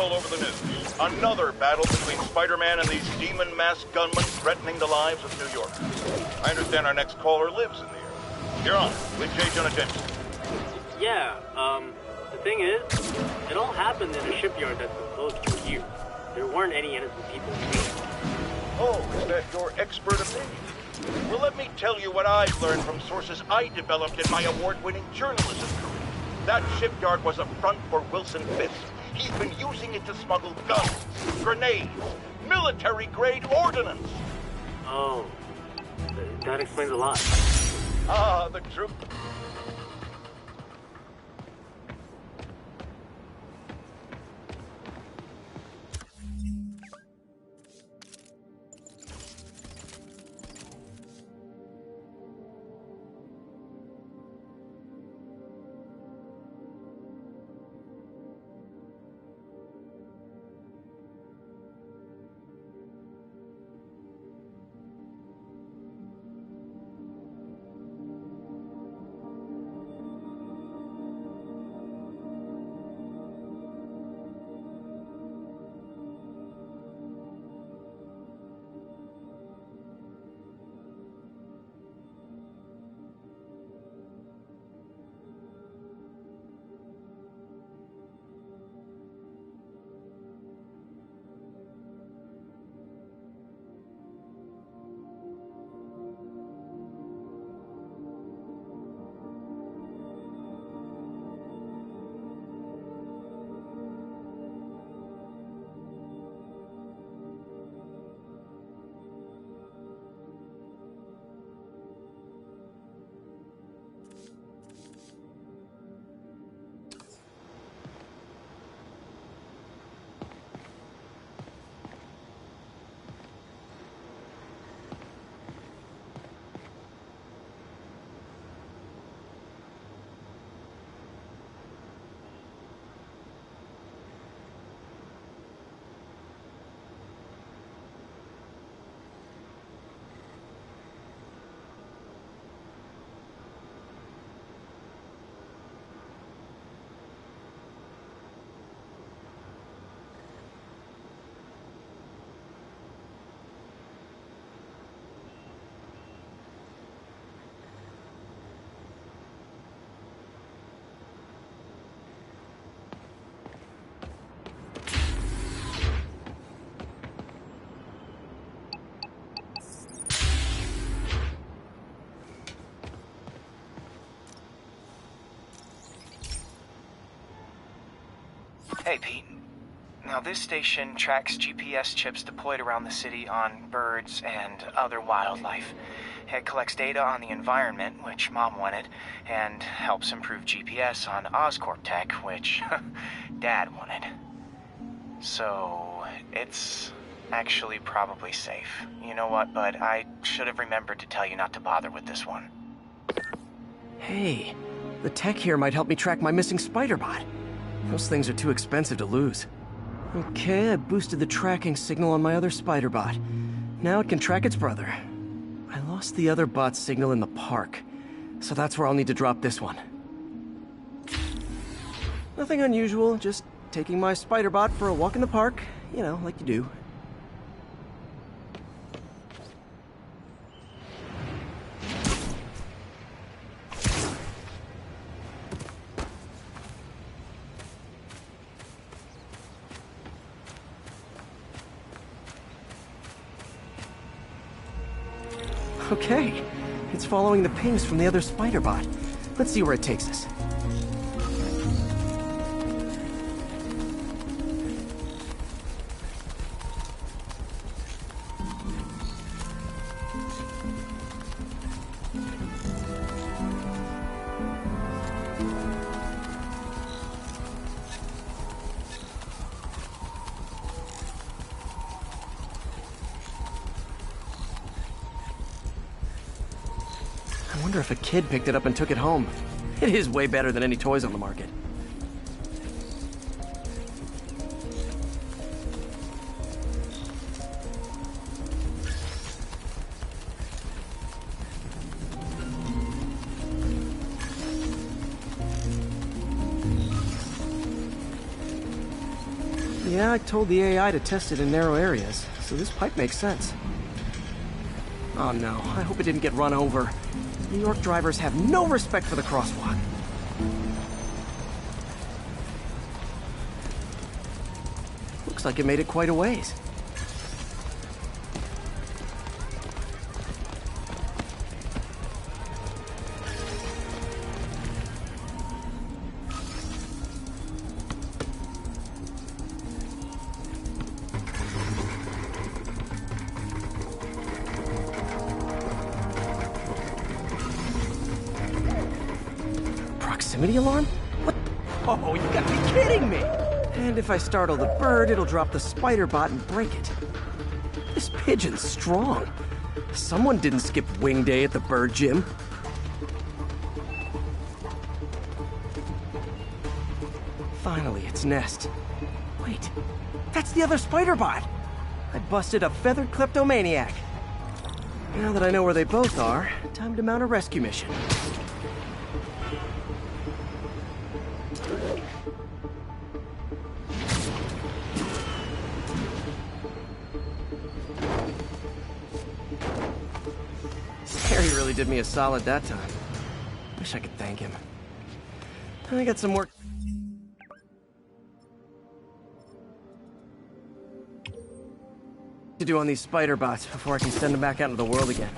all over the news. Another battle between Spider-Man and these demon-masked gunmen threatening the lives of New Yorkers. I understand our next caller lives in the area. You're on with J. Jonah Jameson. Yeah, the thing is, it all happened in a shipyard that's been closed for years. There weren't any innocent people. Oh, is that your expert opinion? Well, let me tell you what I've learned from sources I developed in my award-winning journalism career. That shipyard was a front for Wilson Fisk. He's been using it to smuggle guns, grenades, military-grade ordnance. Oh, that explains a lot. Ah, the truth. Hey, Pete. Now, this station tracks GPS chips deployed around the city on birds and other wildlife. It collects data on the environment, which Mom wanted, and helps improve GPS on Oscorp tech, which Dad wanted. So, it's actually probably safe. You know what, bud? I should have remembered to tell you not to bother with this one. Hey, the tech here might help me track my missing Spider-Bot. Those things are too expensive to lose. Okay, I boosted the tracking signal on my other Spider-Bot. Now it can track its brother. I lost the other bot's signal in the park, so that's where I'll need to drop this one. Nothing unusual, just taking my Spider-Bot for a walk in the park, you know, like you do. Okay, it's following the pings from the other Spider-Bot. Let's see where it takes us. I wonder if a kid picked it up and took it home. It is way better than any toys on the market. Yeah, I told the AI to test it in narrow areas, so this pipe makes sense. Oh no, I hope it didn't get run over. New York drivers have no respect for the crosswalk. Looks like it made it quite a ways. Proximity alarm? What? Oh, you gotta be kidding me! And if I startle the bird, it'll drop the spider bot and break it. This pigeon's strong. Someone didn't skip wing day at the bird gym. Finally, its nest. Wait, that's the other spider bot! I busted a feathered kleptomaniac. Now that I know where they both are, time to mount a rescue mission. Harry really did me a solid that time. Wish I could thank him. I got some work to do on these spider bots before I can send them back out into the world again.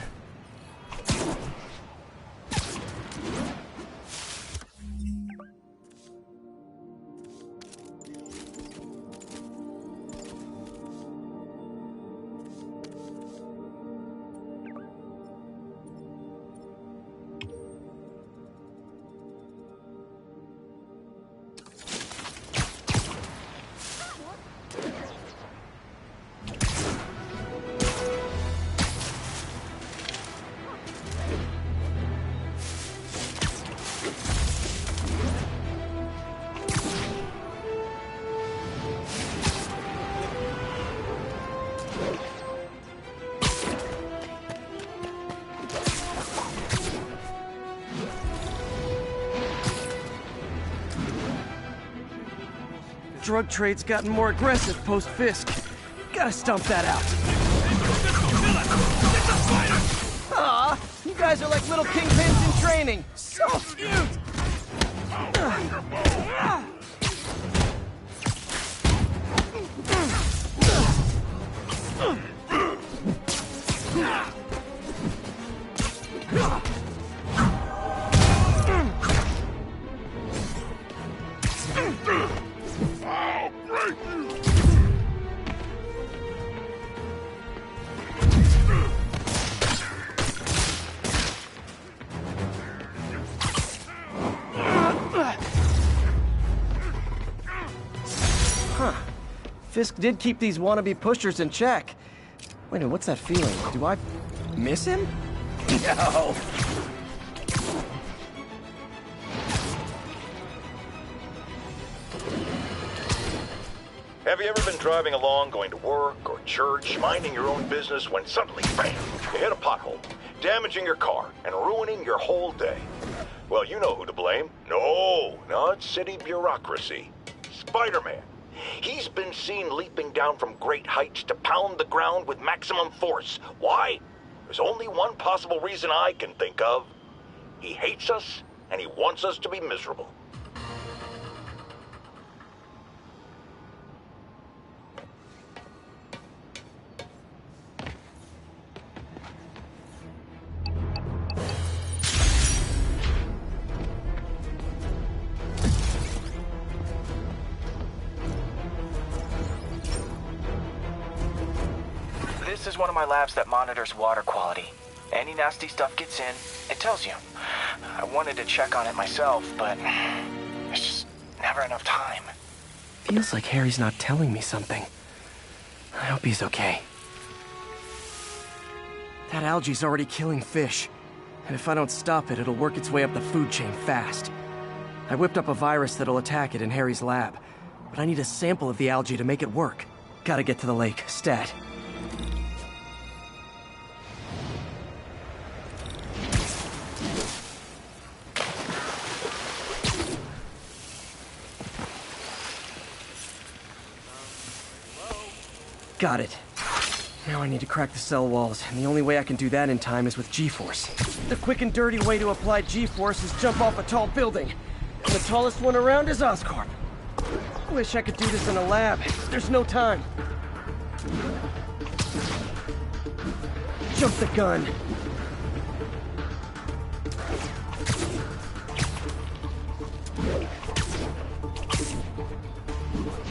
Drug trade's gotten more aggressive post-Fisk. Gotta stomp that out. Aw, you guys are like little kingpins in training. So cute! Fisk did keep these wannabe pushers in check. Wait a minute, what's that feeling? Do I miss him? No. Have you ever been driving along, going to work or church, minding your own business, when suddenly, bam, you hit a pothole, damaging your car and ruining your whole day? Well, you know who to blame. No, not city bureaucracy. Spider-Man. He's been seen leaping down from great heights to pound the ground with maximum force. Why? There's only one possible reason I can think of. He hates us, and he wants us to be miserable. This is one of my labs that monitors water quality. Any nasty stuff gets in, it tells you. I wanted to check on it myself, but there's just never enough time. Feels like Harry's not telling me something. I hope he's okay. That algae's already killing fish. And if I don't stop it, it'll work its way up the food chain fast. I whipped up a virus that'll attack it in Harry's lab. But I need a sample of the algae to make it work. Gotta get to the lake, stat. Got it. Now I need to crack the cell walls, and the only way I can do that in time is with G-Force. The quick and dirty way to apply G-Force is jump off a tall building. And the tallest one around is Oscorp. Wish I could do this in a lab. There's no time. Jump the gun.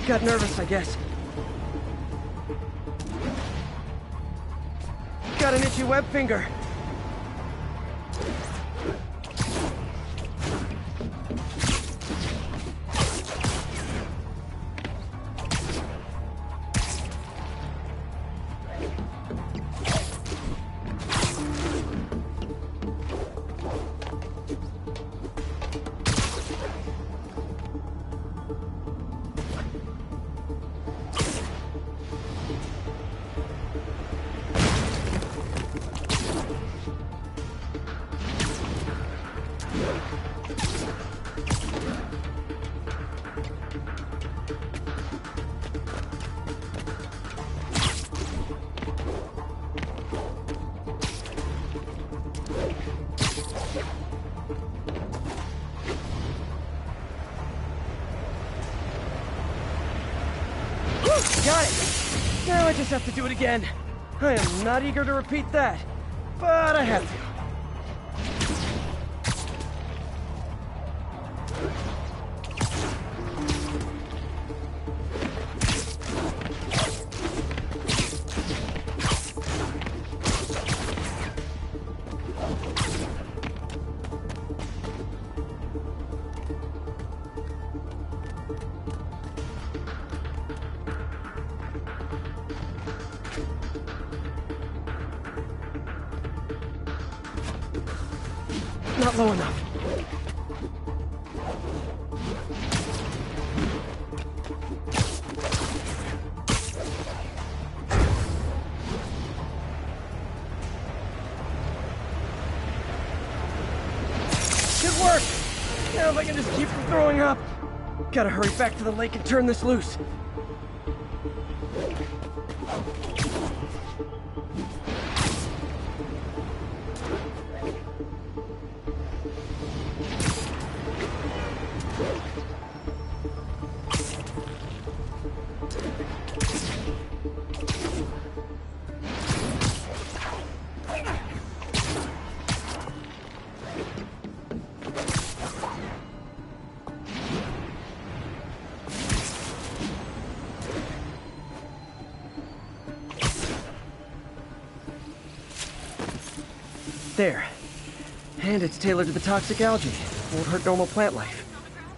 Got nervous, I guess. Got an itchy web finger. Got it! Now I just have to do it again. I am not eager to repeat that, but I have to. Not low enough. Good work! Now if I can just keep from throwing up. Gotta hurry back to the lake and turn this loose. There. And it's tailored to the toxic algae. Won't hurt normal plant life.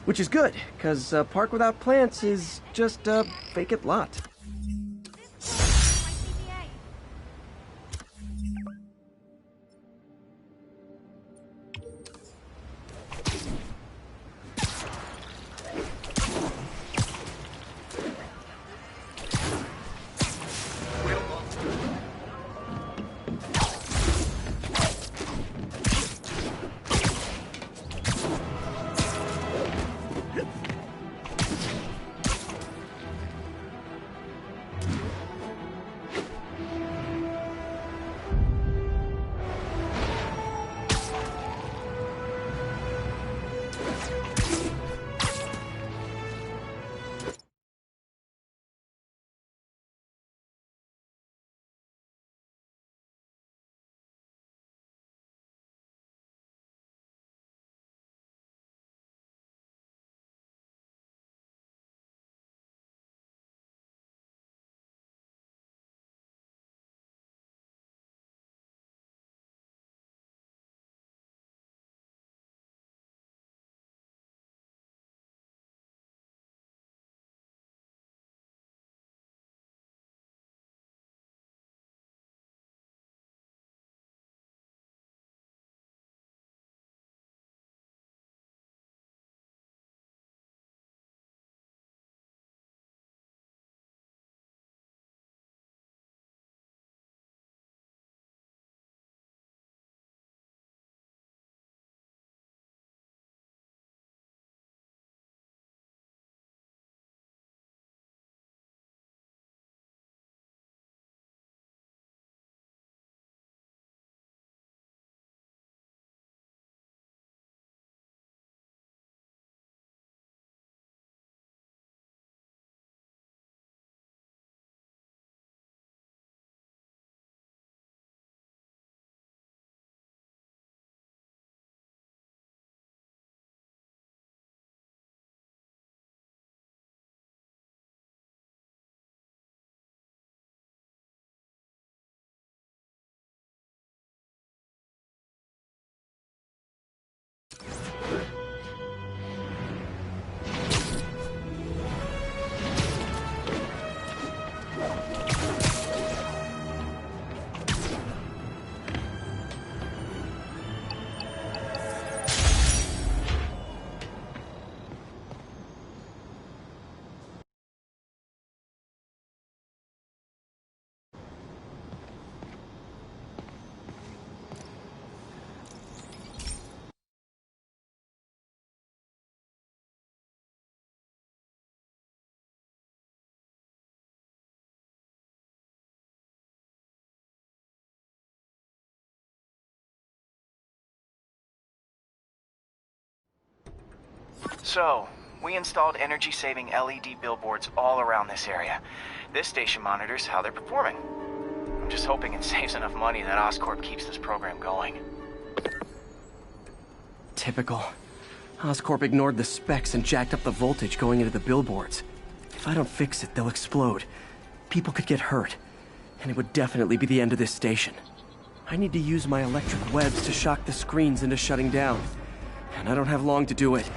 Which is good, because a park without plants is just a vacant lot. So, we installed energy-saving LED billboards all around this area. This station monitors how they're performing. I'm just hoping it saves enough money that Oscorp keeps this program going. Typical. Oscorp ignored the specs and jacked up the voltage going into the billboards. If I don't fix it, they'll explode. People could get hurt. And it would definitely be the end of this station. I need to use my electric webs to shock the screens into shutting down. And I don't have long to do it.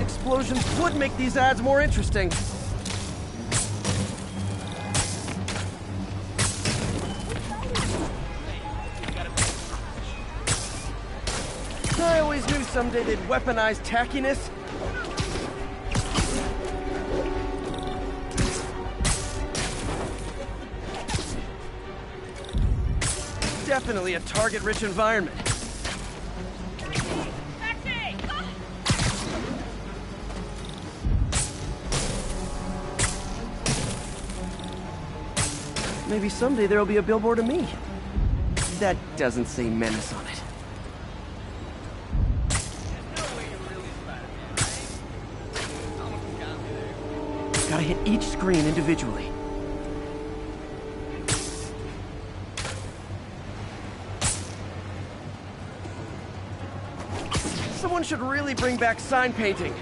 Explosions would make these ads more interesting. I always knew someday they'd weaponize tackiness. Definitely a target-rich environment. Maybe someday there'll be a billboard of me. That doesn't say menace on it. Gotta hit each screen individually. Someone should really bring back sign painting.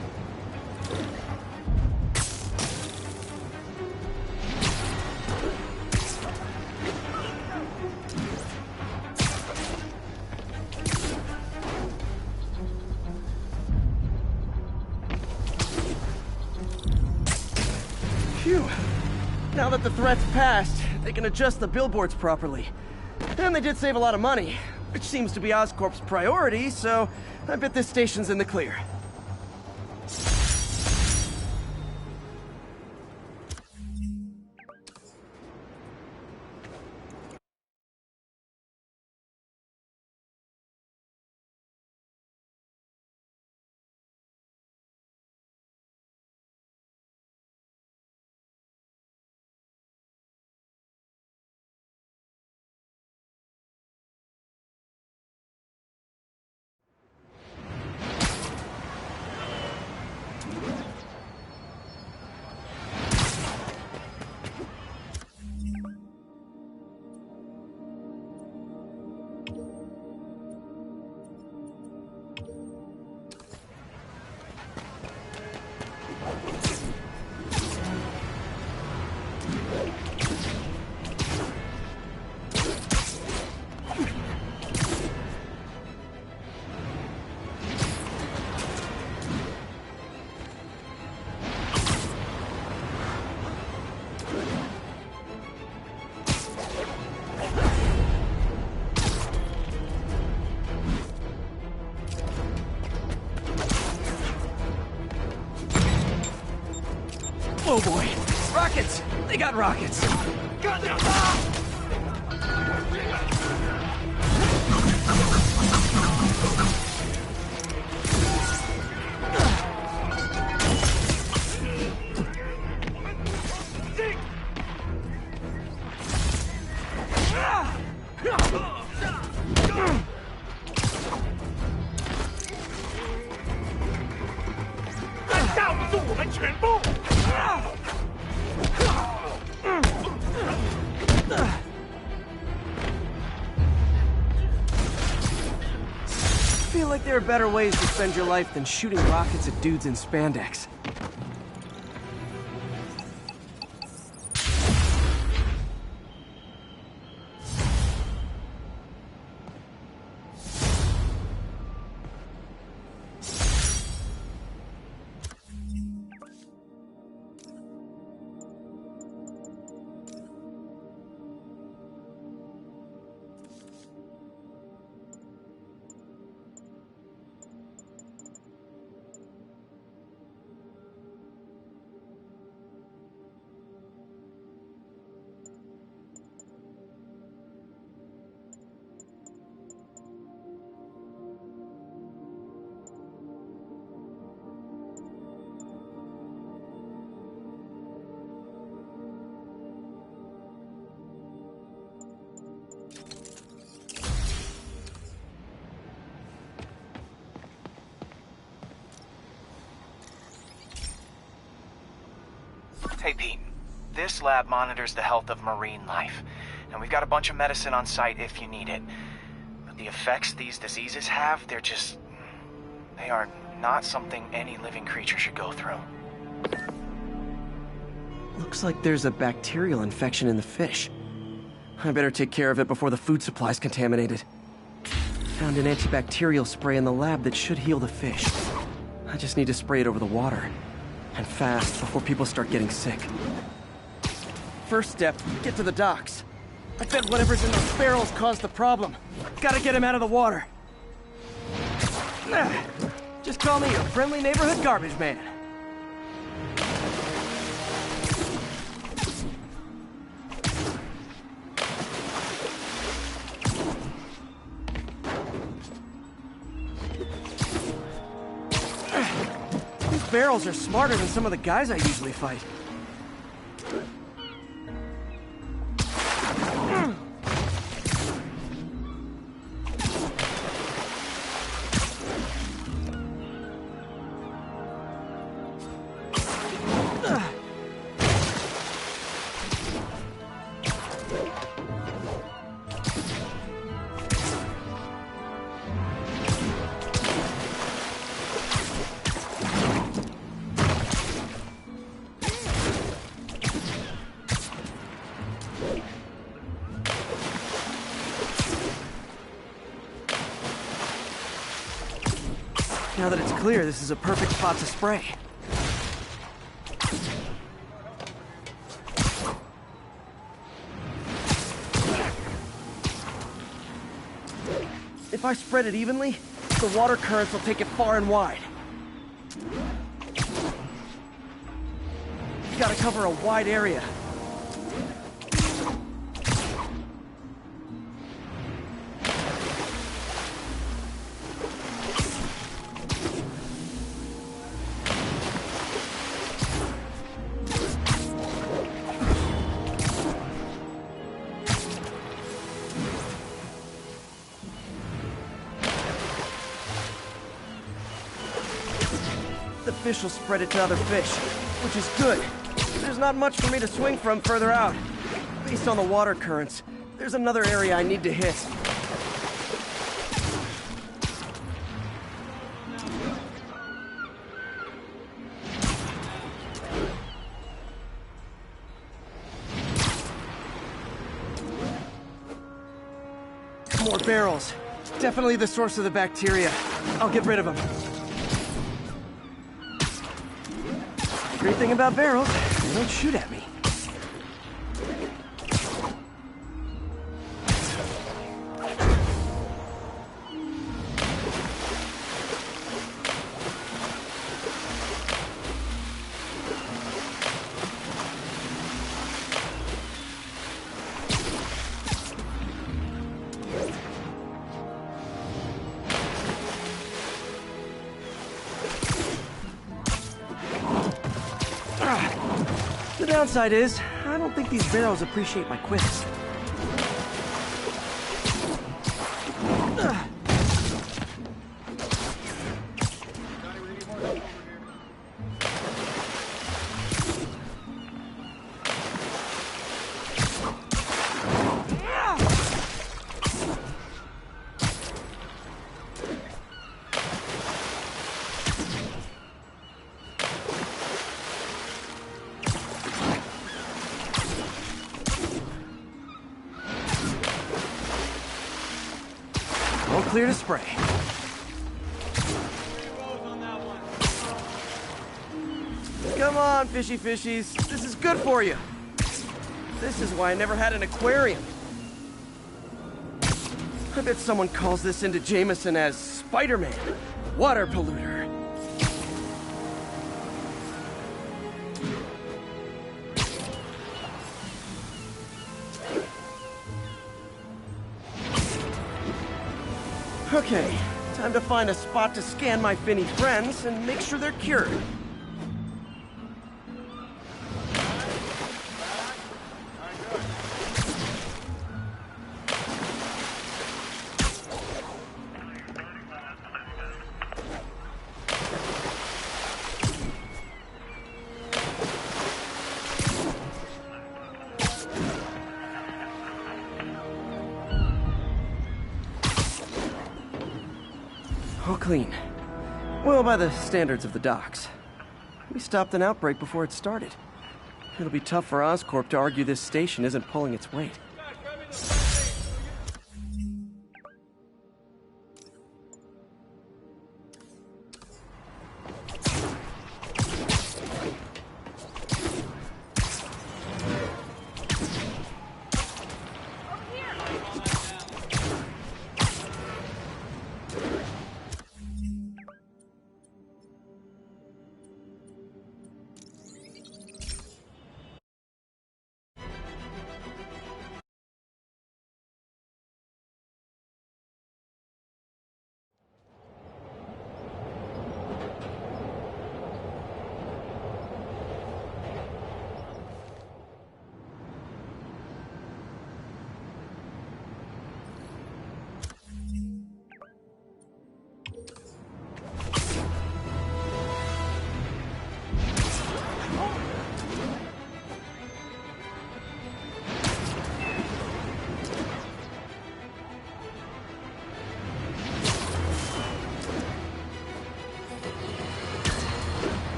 Phew. Now that the threat's passed, they can adjust the billboards properly. And they did save a lot of money, which seems to be Oscorp's priority, so I bet this station's in the clear. Oh boy, rockets! They got rockets! I feel like there are better ways to spend your life than shooting rockets at dudes in spandex. Hey, Pete. This lab monitors the health of marine life, and we've got a bunch of medicine on site if you need it. But the effects these diseases have, they are not something any living creature should go through. Looks like there's a bacterial infection in the fish. I better take care of it before the food supply's contaminated. Found an antibacterial spray in the lab that should heal the fish. I just need to spray it over the water. And fast, before people start getting sick. First step, get to the docks. I bet whatever's in those barrels caused the problem. Gotta get him out of the water. Just call me your friendly neighborhood garbage man. These barrels are smarter than some of the guys I usually fight. Now that it's clear, this is a perfect spot to spray. If I spread it evenly, the water currents will take it far and wide. You gotta cover a wide area. The fish will spread it to other fish, which is good. There's not much for me to swing from further out. Based on the water currents, there's another area I need to hit. More barrels. Definitely the source of the bacteria. I'll get rid of them. Great thing about barrels, they don't shoot at me. The downside is, I don't think these barrels appreciate my quips. All clear to spray. Come on, fishy fishies. This is good for you. This is why I never had an aquarium. I bet someone calls this into Jameson as Spider-Man, water polluter. Okay, time to find a spot to scan my finny friends and make sure they're cured. All clean. Well, by the standards of the docks. We stopped an outbreak before it started. It'll be tough for Oscorp to argue this station isn't pulling its weight.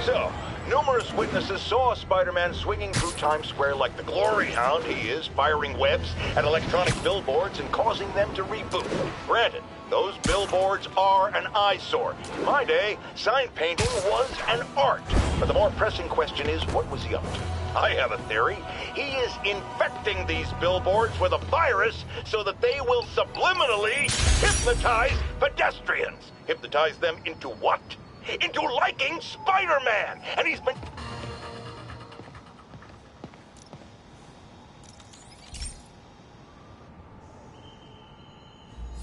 So, numerous witnesses saw Spider-Man swinging through Times Square like the glory hound he is, firing webs at electronic billboards and causing them to reboot. Granted, those billboards are an eyesore. In my day, sign painting was an art. But the more pressing question is, what was he up to? I have a theory. He is infecting these billboards with a virus so that they will subliminally hypnotize pedestrians. Hypnotize them into what? Into liking Spider-Man! And he's been...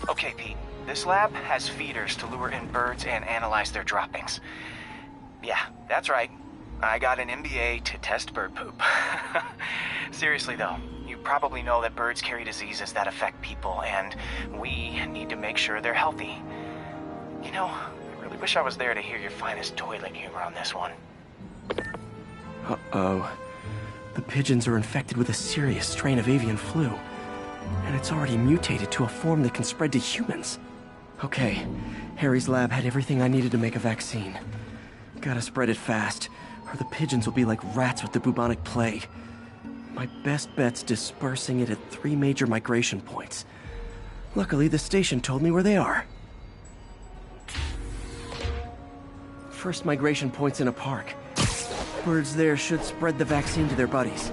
Okay, Pete. This lab has feeders to lure in birds and analyze their droppings. Yeah, that's right. I got an MBA to test bird poop. Seriously though, you probably know that birds carry diseases that affect people, and we need to make sure they're healthy. You know, I really wish I was there to hear your finest toilet humor on this one. Uh-oh. The pigeons are infected with a serious strain of avian flu. And it's already mutated to a form that can spread to humans. Okay, Harry's lab had everything I needed to make a vaccine. Gotta spread it fast, or the pigeons will be like rats with the bubonic plague. My best bet's dispersing it at 3 major migration points. Luckily, the station told me where they are. First migration point's in a park. Birds there should spread the vaccine to their buddies.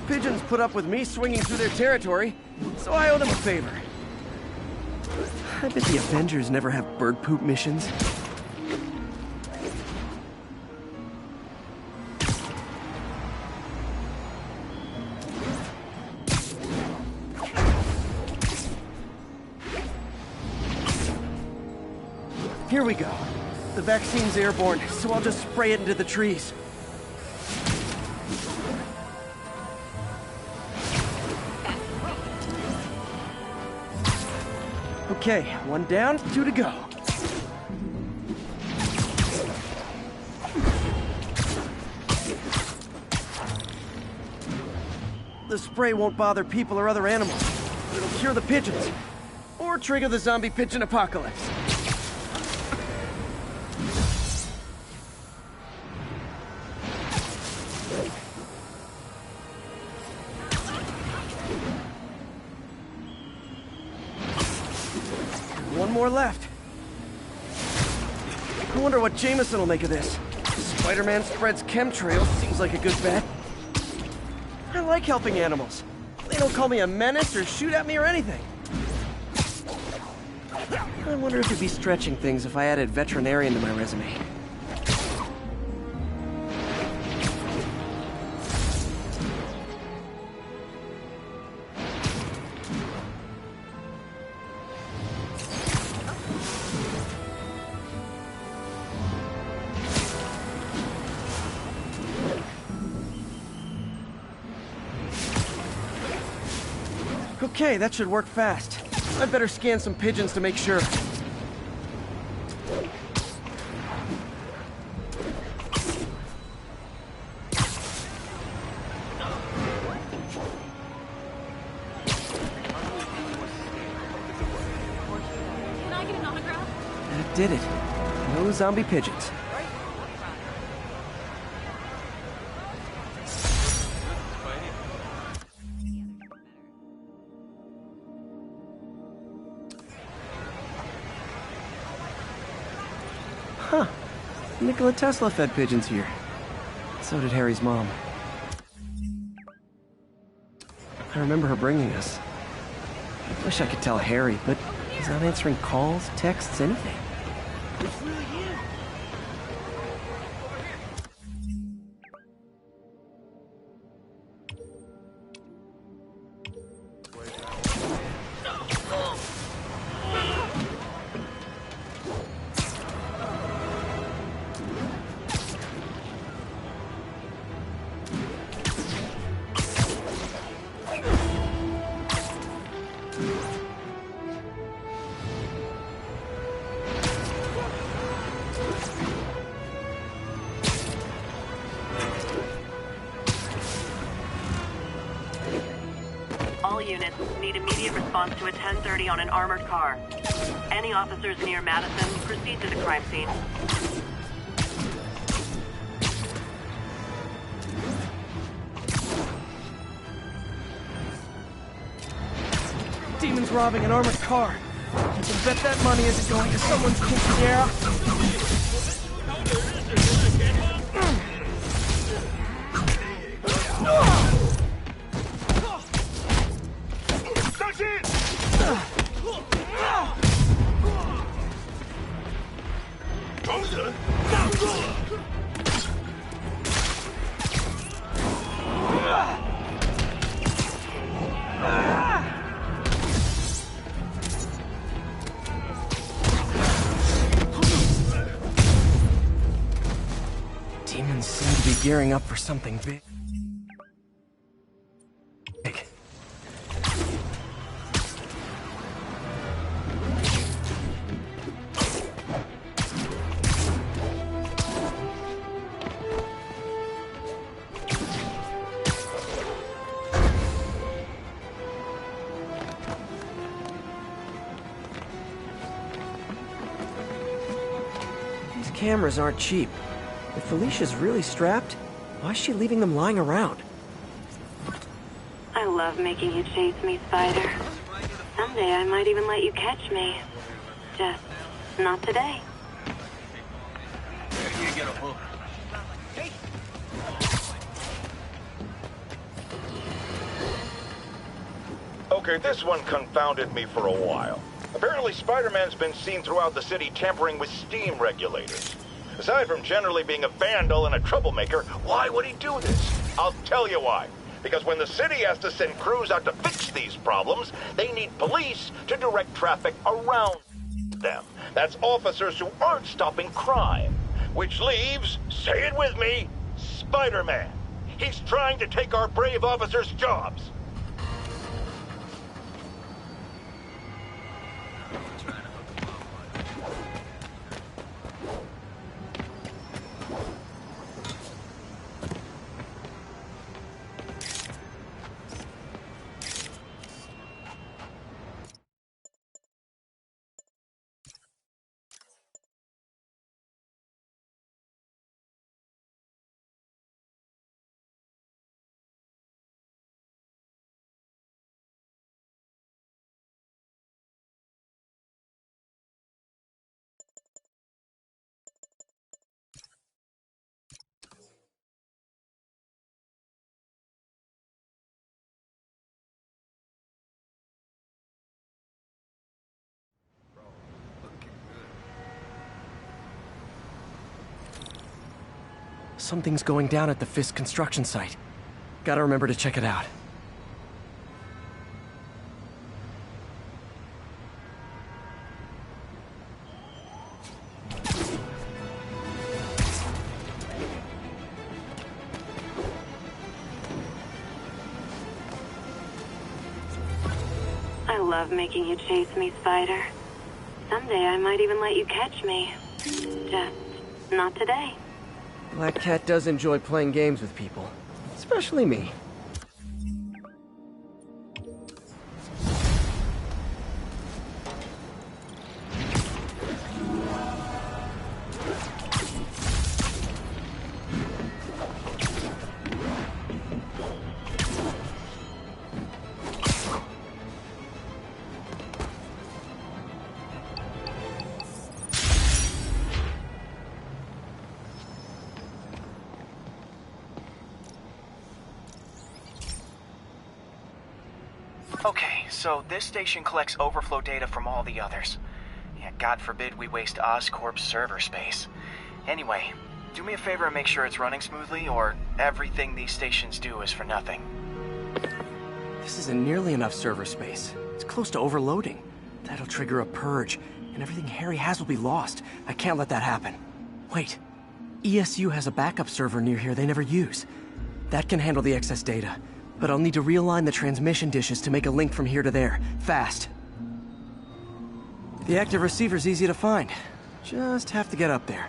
Pigeons put up with me swinging through their territory, so I owe them a favor. I bet the Avengers never have bird poop missions. Here we go. The vaccine's airborne, so I'll just spray it into the trees. Okay, 1 down, 2 to go. The spray won't bother people or other animals. It'll cure the pigeons. Or trigger the zombie pigeon apocalypse. One more left. I wonder what Jameson will make of this. Spider-Man spreads chemtrails, seems like a good bet. I like helping animals. They don't call me a menace or shoot at me or anything. I wonder if it'd be stretching things if I added veterinarian to my resume. Okay, that should work fast. I'd better scan some pigeons to make sure. did it. No zombie pigeons. Huh. Nikola Tesla fed pigeons here. So did Harry's mom. I remember her bringing us. I wish I could tell Harry, but he's not answering calls, texts, anything. All units need immediate response to a 1030 on an armored car. Any officers near Madison, proceed to the crime scene. Demon's robbing an armored car. I can bet that money isn't going to someone's quinceanera. Demons seem to be gearing up for something big. These cameras aren't cheap. If Felicia's really strapped, why is she leaving them lying around? I love making you chase me, Spider. Someday I might even let you catch me. Just not today. Okay, this one confounded me for a while. Apparently, Spider-Man's been seen throughout the city tampering with steam regulators. Aside from generally being a vandal and a troublemaker, why would he do this? I'll tell you why. Because when the city has to send crews out to fix these problems, they need police to direct traffic around them. That's officers who aren't stopping crime. Which leaves, say it with me, Spider-Man. He's trying to take our brave officers' jobs. Something's going down at the Fisk construction site. Gotta remember to check it out. I love making you chase me, Spider. Someday I might even let you catch me. Just not today. Black Cat does enjoy playing games with people. Especially me. Okay, so this station collects overflow data from all the others. Yeah, God forbid we waste Oscorp's server space. Anyway, do me a favor and make sure it's running smoothly, or everything these stations do is for nothing. This isn't nearly enough server space. It's close to overloading. That'll trigger a purge, and everything Harry has will be lost. I can't let that happen. Wait. ESU has a backup server near here they never use. That can handle the excess data, but I'll need to realign the transmission dishes to make a link from here to there, fast. The active receiver's easy to find. Just have to get up there.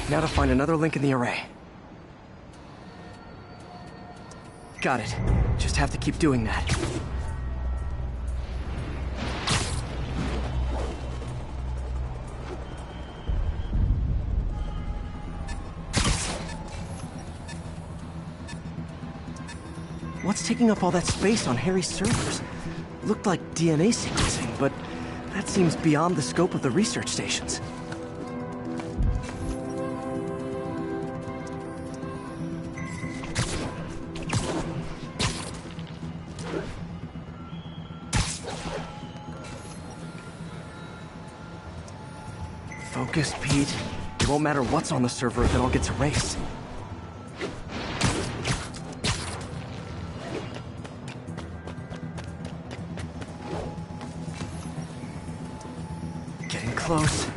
Now to find another link in the array. Got it. Just have to keep doing that. What's taking up all that space on Harry's servers? Looked like DNA sequencing, but that seems beyond the scope of the research stations. Focus, Pete. It won't matter what's on the server if it all gets erased. Getting close.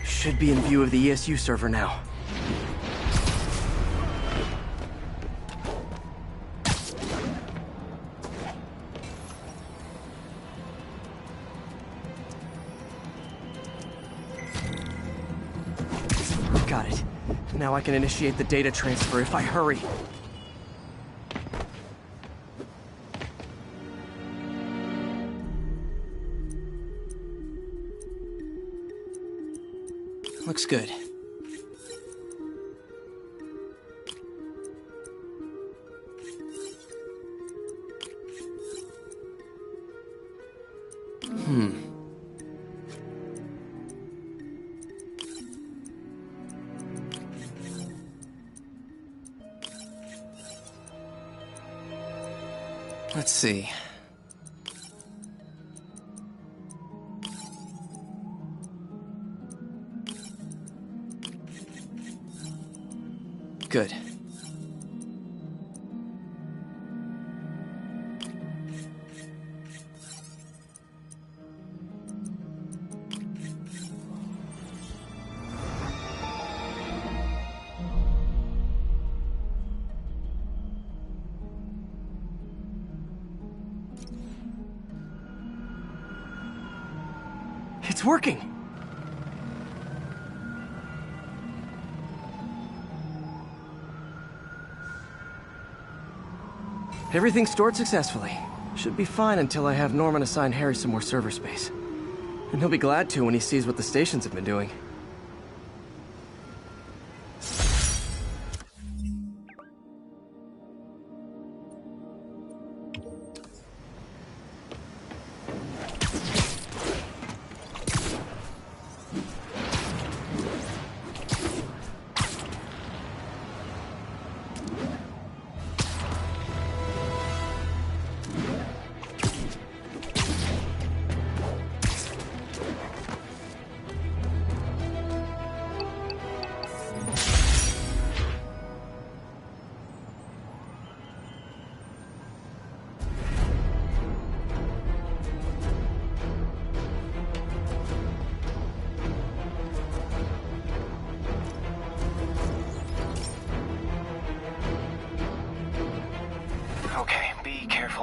Should be in view of the ESU server now. Got it. Now I can initiate the data transfer if I hurry. Looks good. Let's see. Good. It's working! Everything's stored successfully. Should be fine until I have Norman assign Harry some more server space. And he'll be glad to when he sees what the stations have been doing.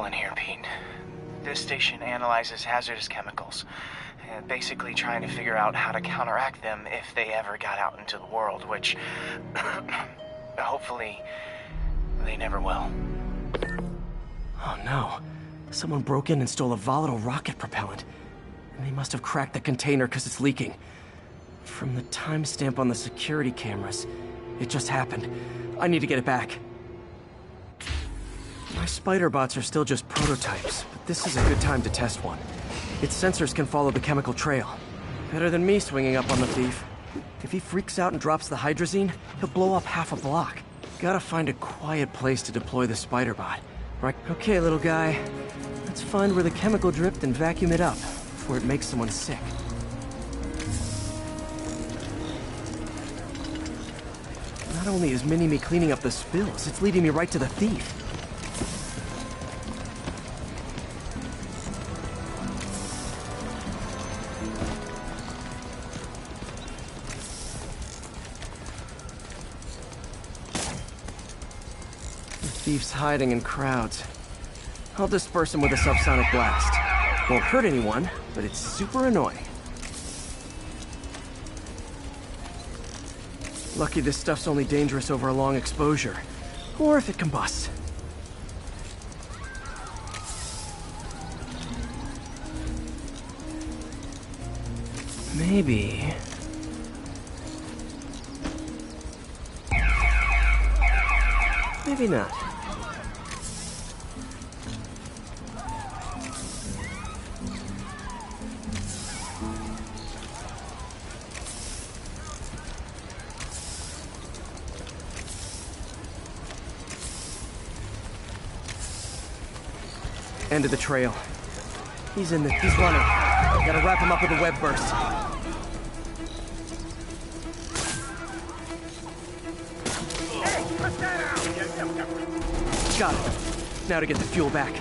in here, Pete. This station analyzes hazardous chemicals, basically trying to figure out how to counteract them if they ever got out into the world, which hopefully they never will. Oh no. Someone broke in and stole a volatile rocket propellant. And they must have cracked the container because it's leaking. From the timestamp on the security cameras, it just happened. I need to get it back. My spider bots are still just prototypes, but this is a good time to test one. Its sensors can follow the chemical trail. Better than me swinging up on the thief. If he freaks out and drops the hydrazine, he'll blow up half a block. Gotta find a quiet place to deploy the spider bot. Right. Okay, little guy. Let's find where the chemical dripped and vacuum it up before it makes someone sick. Not only is Mini-Me cleaning up the spills, it's leading me right to the thief. The thief's hiding in crowds. I'll disperse him with a subsonic blast. Won't hurt anyone, but it's super annoying. Lucky this stuff's only dangerous over a long exposure. Or if it combusts. Maybe... maybe not. End of the trail. He's running. Gotta wrap him up with a web burst. Got it. Now to get the fuel back.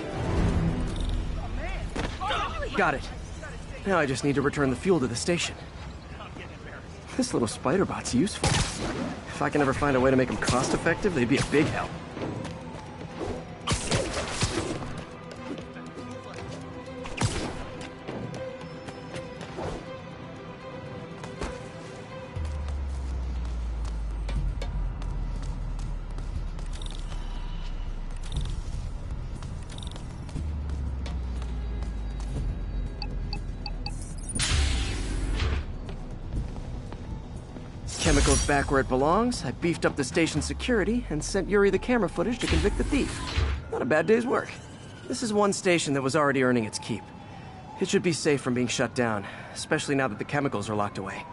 Got it. Now I just need to return the fuel to the station. This little spider bot's useful. If I can ever find a way to make them cost-effective, they'd be a big help. Chemicals back where it belongs. I beefed up the station's security and sent Yuri the camera footage to convict the thief. Not a bad day's work. This is one station that was already earning its keep. It should be safe from being shut down, especially now that the chemicals are locked away.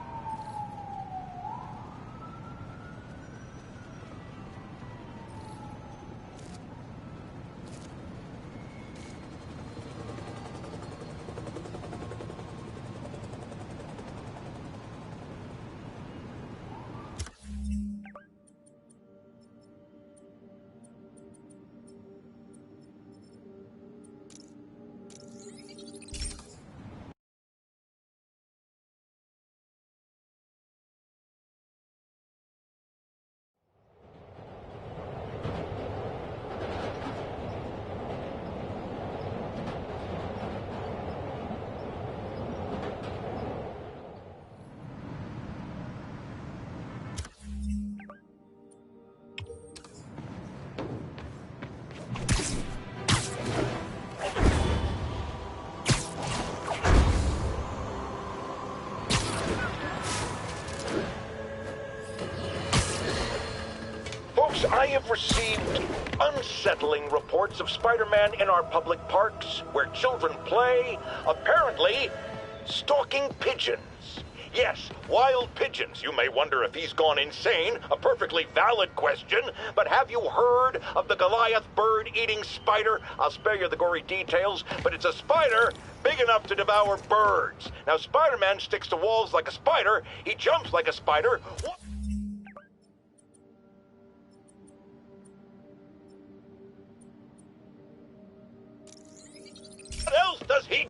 I have received unsettling reports of Spider-Man in our public parks, where children play, apparently stalking pigeons. Yes, wild pigeons. You may wonder if he's gone insane, a perfectly valid question, but have you heard of the Goliath bird-eating spider? I'll spare you the gory details, but it's a spider big enough to devour birds. Now, Spider-Man sticks to walls like a spider, he jumps like a spider. What else does he